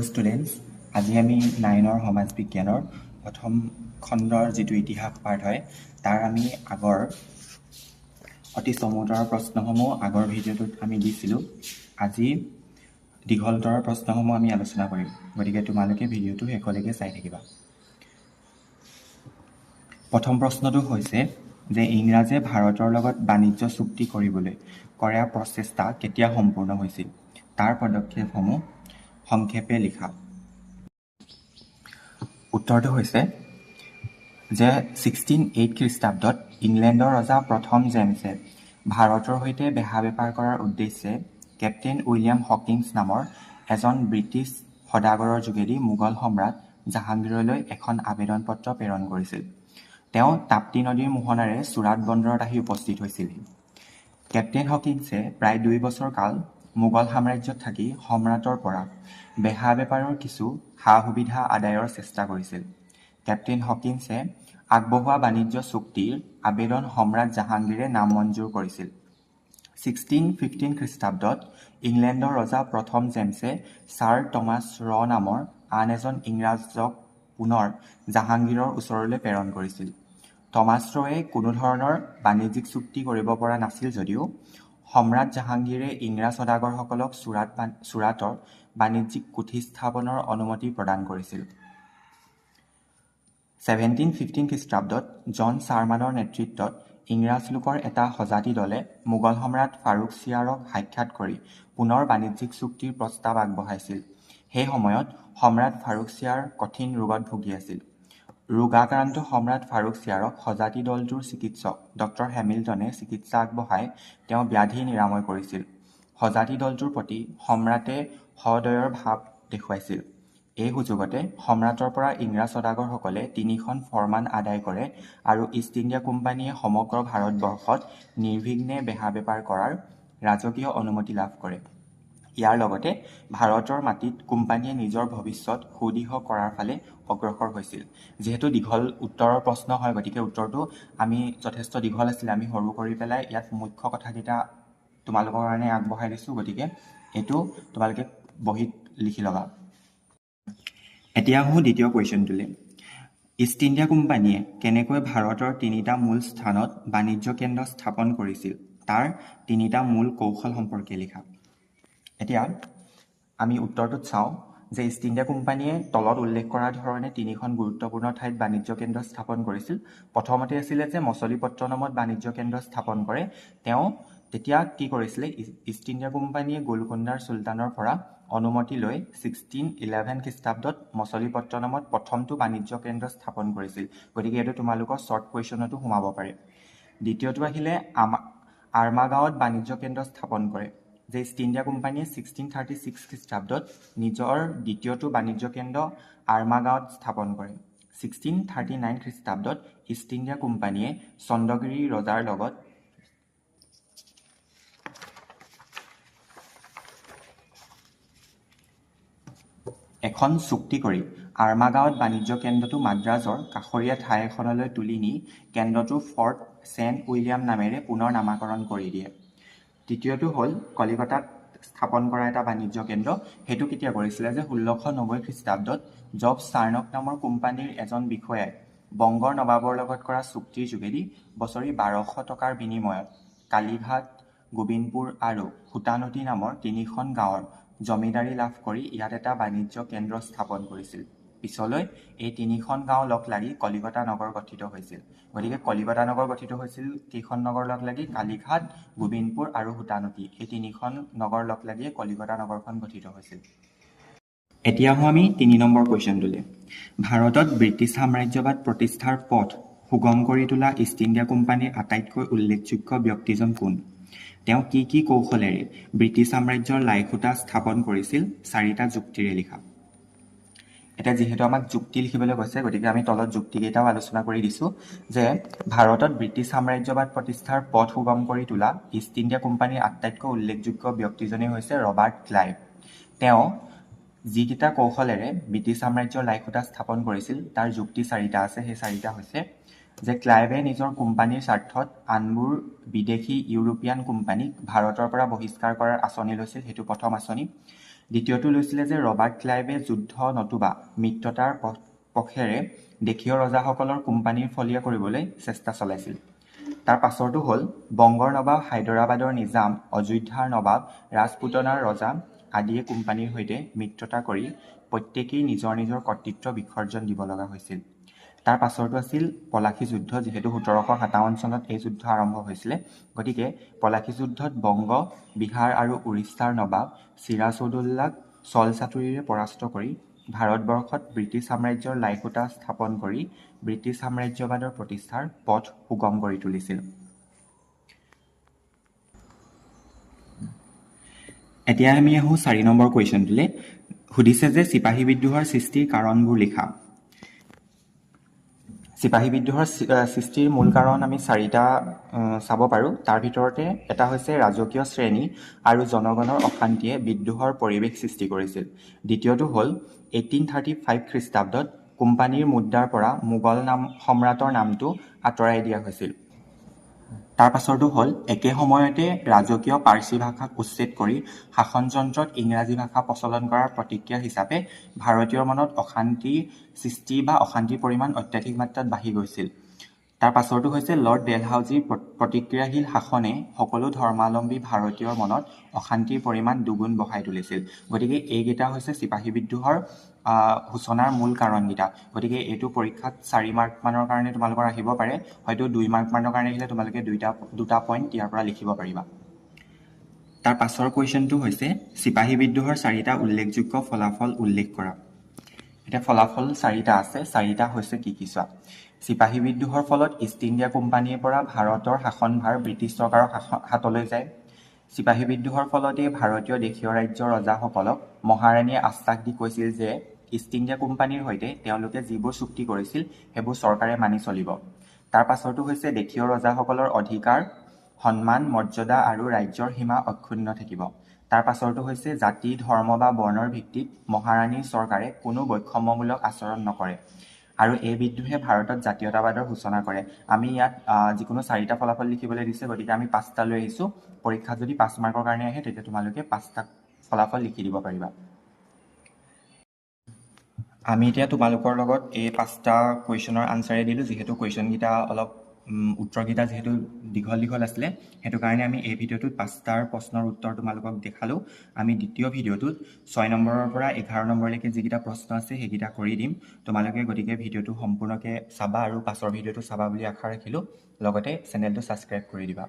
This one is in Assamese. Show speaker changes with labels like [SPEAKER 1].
[SPEAKER 1] ষ্টুডেণ্টছ, আজি আমি 9ৰ সমাজ বিজ্ঞানৰ প্ৰথম খণ্ডৰ যিটো ইতিহাস পাঠ হয় তাৰ আমি আগৰ অতি চমুতৰৰ প্ৰশ্নসমূহ আগৰ ভিডিঅ'টোত আমি দিছিলোঁ। আজি দীঘলতৰৰ প্ৰশ্নসমূহ আমি আলোচনা কৰিম, গতিকে তোমালোকে ভিডিঅ'টো শেষলৈকে চাই থাকিবা। প্ৰথম প্ৰশ্নটো হৈছে যে ইংৰাজে ভাৰতৰ লগত বাণিজ্য চুক্তি কৰিবলৈ কৰা প্ৰচেষ্টা কেতিয়া সম্পূৰ্ণ হৈছিল, তাৰ পদক্ষেপসমূহ সংক্ষেপে লিখা। উত্তৰটো হৈছে যে 1608 খ্ৰীষ্টাব্দত ইংলেণ্ডৰ ৰজা প্ৰথম জেমছে ভাৰতৰ সৈতে বেহা বেপাৰ কৰাৰ উদ্দেশ্যে কেপ্টেইন উইলিয়াম হকিন্স নামৰ এজন ব্ৰিটিছ সদাগৰৰ যোগেদি মোগল সম্ৰাট জাহাংগীৰলৈ এখন আবেদন পত্ৰ প্ৰেৰণ কৰিছিল। তেওঁ তাপ্তি নদীৰ মোহনাৰে চুৰাট বন্দৰত আহি উপস্থিত হৈছিল। কেপ্টেইন হকিন্সে প্ৰায় 2 বছৰ কাল মোগল সাম্ৰাজ্যত থাকি সম্ৰাটৰ পৰা বেহা বেপাৰৰ কিছু সা-সুবিধা আদায়ৰ চেষ্টা কৰিছিল। কেপ্টেইন হকিন্সে আগবঢ়োৱা বাণিজ্য চুক্তিৰ আবেদন সম্ৰাট জাহাংগীৰে নামঞ্জুৰ কৰিছিল। 1615 খ্ৰীষ্টাব্দত ইংলেণ্ডৰ ৰজা প্ৰথম জেমছে ছাৰ টমাছ ৰ নামৰ আন এজন ইংৰাজক পুনৰ জাহাংগীৰৰ ওচৰলৈ প্ৰেৰণ কৰিছিল। টমাছ ৰয়ে কোনো ধৰণৰ বাণিজ্যিক চুক্তি কৰিব পৰা নাছিল যদিও সম্ৰাট জাহাংগীৰে ইংৰাজ সদাগৰসকলক চুৰাটৰ বাণিজ্যিক কুঠি স্থাপনৰ অনুমতি প্ৰদান কৰিছিল। 1715 খ্ৰীষ্টাব্দত জন চাৰমানৰ নেতৃত্বত ইংৰাজ লোকৰ এটা সজাতি দলে মোগল সম্ৰাট ফাৰুক ছিয়াৰক সাক্ষাৎ কৰি পুনৰ বাণিজ্যিক চুক্তিৰ প্ৰস্তাৱ আগবঢ়াইছিল। সেই সময়ত সম্ৰাট ফাৰুক ছিয়াৰ কঠিন ৰোগত ভুগি আছিল। ৰোগাক্ৰান্ত সম্ৰাট ফাৰুক ছিয়াৰক সজাতি দলটোৰ চিকিৎসক ডক্টৰ হেমিল্টনে চিকিৎসা আগবঢ়াই তেওঁ ব্যাধি নিৰাময় কৰিছিল। সজাতি দলটোৰ প্ৰতি সম্ৰাটে সদয়ৰ ভাৱ দেখুৱাইছিল। এই সুযোগতে সম্ৰাটৰ পৰা ইংৰাজ সদাগৰসকলে 3খন ফৰমান আদায় কৰে আৰু ইষ্ট ইণ্ডিয়া কোম্পানীয়ে সমগ্ৰ ভাৰতবৰ্ষত নিৰ্বিঘ্নে বেহা বেপাৰ কৰাৰ ৰাজকীয় অনুমতি লাভ কৰে। ইয়াৰ লগতে ভাৰতৰ মাটিত কোম্পানীয়ে নিজৰ ভৱিষ্যত সুদৃঢ় কৰাৰ ফালে অগ্ৰসৰ হৈছিল। যিহেতু দীঘল উত্তৰৰ প্ৰশ্ন হয়, গতিকে উত্তৰটো আমি যথেষ্ট দীঘল আছিলে, আমি সৰু কৰি পেলাই ইয়াত মুখ্য কথাকেইটা তোমালোকৰ কাৰণে আগবঢ়াই দিছোঁ। গতিকে এইটো তোমালোকে বহীত লিখি ল'বা। এতিয়া আহোঁ দ্বিতীয় কুৱেশ্যনটোলৈ। ইষ্ট ইণ্ডিয়া কোম্পানীয়ে কেনেকৈ ভাৰতৰ 3টা মূল স্থানত বাণিজ্য কেন্দ্ৰ স্থাপন কৰিছিল, তাৰ 3টা মূল কৌশল সম্পৰ্কে লিখা। এতিয়া আমি উত্তৰটোত চাওঁ যে ইষ্ট ইণ্ডিয়া কোম্পানীয়ে তলত উল্লেখ কৰা ধৰণে 3খন গুৰুত্বপূৰ্ণ ঠাইত বাণিজ্য কেন্দ্ৰ স্থাপন কৰিছিল। প্ৰথমতে আছিলে যে মছলিপট্টনমত বাণিজ্য কেন্দ্ৰ স্থাপন কৰে। তেওঁ তেতিয়া কি কৰিছিলে, ইষ্ট ইণ্ডিয়া কোম্পানীয়ে গোলকুণ্ডাৰ চুলতানৰ পৰা অনুমতি লৈ 1611 খ্ৰীষ্টাব্দত মছলিপট্টনমত প্ৰথমটো বাণিজ্য কেন্দ্ৰ স্থাপন কৰিছিল। গতিকে এইটো তোমালোকৰ শ্বৰ্ট কুৱেশ্যনতো সোমাব পাৰে। দ্বিতীয়টো আহিলে আৰ্মাগাঁৱত বাণিজ্য কেন্দ্ৰ স্থাপন কৰে, যে ইষ্ট ইণ্ডিয়া কোম্পানীয়ে 1636 খ্ৰীষ্টাব্দত নিজৰ দ্বিতীয়টো বাণিজ্য কেন্দ্ৰ আৰ্মাগাঁৱত স্থাপন কৰে। 1639 খ্ৰীষ্টাব্দত ইষ্ট ইণ্ডিয়া কোম্পানীয়ে চন্দ্ৰগিৰি ৰজাৰ লগত এখন চুক্তি কৰি আৰ্মাগাঁৱত বাণিজ্য কেন্দ্ৰটো মাদ্ৰাজৰ কাষৰীয়া ঠাই এখনলৈ তুলি নি কেন্দ্ৰটো ফৰ্ট ছেণ্ট উইলিয়াম নামেৰে পুনৰ নামাকৰণ কৰি দিয়ে। তৃতীয়টো হ'ল কলিকতাত স্থাপন কৰা এটা বাণিজ্য কেন্দ্ৰ। সেইটো কেতিয়া কৰিছিলে, যে 1690 খ্ৰীষ্টাব্দত জবছ চাৰ্নক নামৰ কোম্পানীৰ এজন বিষয়াই বংগৰ নবাবৰ লগত কৰা চুক্তিৰ যোগেদি বছৰি 1200 টকাৰ বিনিময়ত কালীঘাট, গোবিন্দপুৰ আৰু সূতানদী নামৰ 3খন গাঁৱৰ জমিদাৰী লাভ কৰি ইয়াত এটা বাণিজ্য কেন্দ্ৰ স্থাপন কৰিছিল। পিছলৈ এই 3খন গাঁও লগ লাগি কলিকতা নগৰ গঠিত হৈছিল। গতিকে কলিকতা নগৰ গঠিত হৈছিল কেইখন নগৰ লগ লাগি, কালীঘাট, গোবিন্দপুৰ আৰু সূতানদী, এই 3খন নগৰ লগ লাগিয়ে কলিকতা নগৰখন গঠিত হৈছিল। এতিয়া আহোঁ আমি 3 নম্বৰ কুৱেশ্যনটোলৈ। ভাৰতত ব্ৰিটিছ সাম্ৰাজ্যবাদ প্ৰতিষ্ঠাৰ পথ সুগম কৰি তোলা ইষ্ট ইণ্ডিয়া কোম্পানীৰ আটাইতকৈ উল্লেখযোগ্য ব্যক্তিজন কোন? তেওঁ কি কি কৌশলেৰে ব্ৰিটিছ সাম্ৰাজ্যৰ লাইখুটা স্থাপন কৰিছিল? 4টা যুক্তিৰে লিখা। এতিয়া যিহেতু আমাক যুক্তি লিখিবলৈ কৈছে, গতিকে আমি তলত যুক্তিকেইটাও আলোচনা কৰি দিছোঁ। যে ভাৰতত ব্ৰিটিছ সাম্ৰাজ্যবাদ প্ৰতিষ্ঠাৰ পথ সুগম কৰি তোলা ইষ্ট ইণ্ডিয়া কোম্পানীৰ আটাইতকৈ উল্লেখযোগ্য ব্যক্তিজনেই হৈছে ৰবাৰ্ট ক্লাইভ। তেওঁ যিকেইটা কৌশলেৰে ব্ৰিটিছ সাম্ৰাজ্যৰ লাইখুটা স্থাপন কৰিছিল তাৰ যুক্তি 4টা আছে। সেই 4টা হৈছে যে ক্লাইভে নিজৰ কোম্পানীৰ স্বাৰ্থত আনবোৰ বিদেশী ইউৰোপীয়ান কোম্পানীক ভাৰতৰ পৰা বহিষ্কাৰ কৰাৰ আঁচনি লৈছিল, সেইটো প্ৰথম আঁচনি। দ্বিতীয়টো লৈছিলে যে ৰবাৰ্ট ক্লাইভে যুদ্ধ নতুবা মিত্ৰতাৰ পক্ষেৰে দেশীয় ৰজাসকলৰ কোম্পানীৰ ফলীয়া কৰিবলৈ চেষ্টা চলাইছিল। তাৰ পাছৰটো হ'ল বংগৰ নবাব হায়দৰাবাদৰ নিজাম, অযোধ্যাৰ নবাব, ৰাজপুতনাৰ ৰজা আদিয়ে কোম্পানীৰ সৈতে মিত্ৰতা কৰি প্ৰত্যেকেই নিজৰ নিজৰ কৰ্তৃত্ব বিসৰ্জন দিব লগা হৈছিল। তাৰ পাছৰটো আছিল পলাশী যুদ্ধ, যিহেতু ১৭৫৭ চনত এই যুদ্ধ আৰম্ভ হৈছিলে। গতিকে পলাশী যুদ্ধত বংগ, বিহাৰ আৰু উৰিষ্যাৰ নবাব চিৰাজউদ্দৌলাক ছল-চাতুৰিৰে পৰাস্ত কৰি ভাৰতবৰ্ষত ব্ৰিটিছ সাম্ৰাজ্যৰ লাইখুটা স্থাপন কৰি ব্ৰিটিছ সাম্ৰাজ্যবাদৰ প্ৰতিষ্ঠাৰ পথ সুগম কৰি তুলিছিল। এতিয়া আমি আহোঁ ৪ নম্বৰ কুৱেশ্যনটোলৈ। সুধিছে যে চিপাহী বিদ্ৰোহৰ সৃষ্টিৰ কাৰণবোৰ লিখা। চিপাহী বিদ্ৰোহৰ সৃষ্টিৰ মূল কাৰণ আমি ৪টা চাব পাৰোঁ। তাৰ ভিতৰতে এটা হৈছে ৰাজকীয় শ্ৰেণী আৰু জনগণৰ অশান্তিয়ে বিদ্ৰোহৰ পৰিৱেশ সৃষ্টি কৰিছিল। দ্বিতীয়টো হ'ল 1835 খ্ৰীষ্টাব্দত কোম্পানীৰ মুদ্ৰাৰ পৰা মোগল সম্ৰাটৰ নামটো আঁতৰাই দিয়া হৈছিল। তাৰ পাছৰটো হ'ল একে সময়তে ৰাজকীয় পাৰ্চী ভাষাক উচ্ছেদ কৰি শাসনযন্ত্ৰত ইংৰাজী ভাষা প্ৰচলন কৰাৰ প্ৰতিক্ৰিয়া হিচাপে ভাৰতীয়ৰ মনত অশান্তিৰ সৃষ্টি বা অশান্তিৰ পৰিমাণ অত্যাধিক মাত্ৰাত বাঢ়ি গৈছিল। তাৰ পাছৰটো হৈছে লৰ্ড ডেলহাউজিৰ প্ৰতিক্ৰিয়াশীল শাসনে সকলো ধৰ্মাৱলম্বী ভাৰতীয়ৰ মনত অশান্তিৰ পৰিমাণ দুগুণ বঢ়াই তুলিছিল। গতিকে এইকেইটা হৈছে চিপাহী বিদ্ৰোহৰ সূচনাৰ মূল কাৰণকেইটা। গতিকে এইটো পৰীক্ষাত 4 মাৰ্কমানৰ কাৰণে তোমালোকৰ আহিব পাৰে, হয়তো 2 মাৰ্কমানৰ কাৰণে আহিলে তোমালোকে দুটা পইণ্ট ইয়াৰ পৰা লিখিব পাৰিবা। তাৰ পাছৰ কুৱেশ্যনটো হৈছে চিপাহী বিদ্ৰোহৰ 4টা উল্লেখযোগ্য ফলাফল উল্লেখ কৰা। এতিয়া ফলাফল 4টা আছে, 4টা হৈছে কি চোৱা। চিপাহী বিদ্ৰোহৰ ফলত ইষ্ট ইণ্ডিয়া কোম্পানীৰ পৰা ভাৰতৰ শাসনভাৰ ব্ৰিটিছ চৰকাৰৰ হাতলৈ যায়। চিপাহী বিদ্ৰোহৰ ফলতেই ভাৰতীয় দেশীয় ৰাজ্যৰ ৰজাসকলক মহাৰাণীয়ে আশ্বাস দি কৈছিল যে ইষ্ট ইণ্ডিয়া কোম্পানীৰ সৈতে তেওঁলোকে যিবোৰ চুক্তি কৰিছিল সেইবোৰ চৰকাৰে মানি চলিব। তাৰ পাছৰটো হৈছে দেশীয় ৰজাসকলৰ অধিকাৰ, সন্মান, মৰ্যাদা আৰু ৰাজ্যৰ সীমা অক্ষুণ্ণ থাকিব। তাৰ পাছৰটো হৈছে জাতি, ধৰ্ম বা বৰ্ণৰ ভিত্তিত মহাৰাণীৰ চৰকাৰে কোনো বৈষম্যমূলক আচৰণ নকৰে আৰু এই বিদ্ৰোহে ভাৰতত জাতীয়তাবাদৰ সূচনা কৰে। আমি ইয়াত যিকোনো 4টা ফলাফল লিখিবলৈ দিছে, গতিকে আমি 5টা লৈ আহিছোঁ। পৰীক্ষাত যদি 5 মাৰ্কৰ কাৰণে আহে তেতিয়া তোমালোকে 5টা ফলাফল লিখি দিব পাৰিবা। আমি এতিয়া তোমালোকৰ লগত এই 5টা কুৱেশ্যনৰ আনচাৰে দিলোঁ, যিহেতু কুৱেশ্যনকেইটা অলপ উত্তৰকেইটা যিহেতু দীঘল আছিলে, সেইটো কাৰণে আমি এই ভিডিঅ'টোত 5টাৰ প্ৰশ্নৰ উত্তৰ তোমালোকক দেখালোঁ। আমি দ্বিতীয় ভিডিঅ'টোত 6 নম্বৰৰ পৰা 11 নম্বৰলৈকে যিকেইটা প্ৰশ্ন আছে সেইকেইটা কৰি দিম। তোমালোকে গতিকে ভিডিঅ'টো সম্পূৰ্ণকৈ চাবা আৰু পাছৰ ভিডিঅ'টো চাবা বুলি আশা ৰাখিলোঁ। লগতে চেনেলটো ছাবস্ক্ৰাইব কৰি দিবা।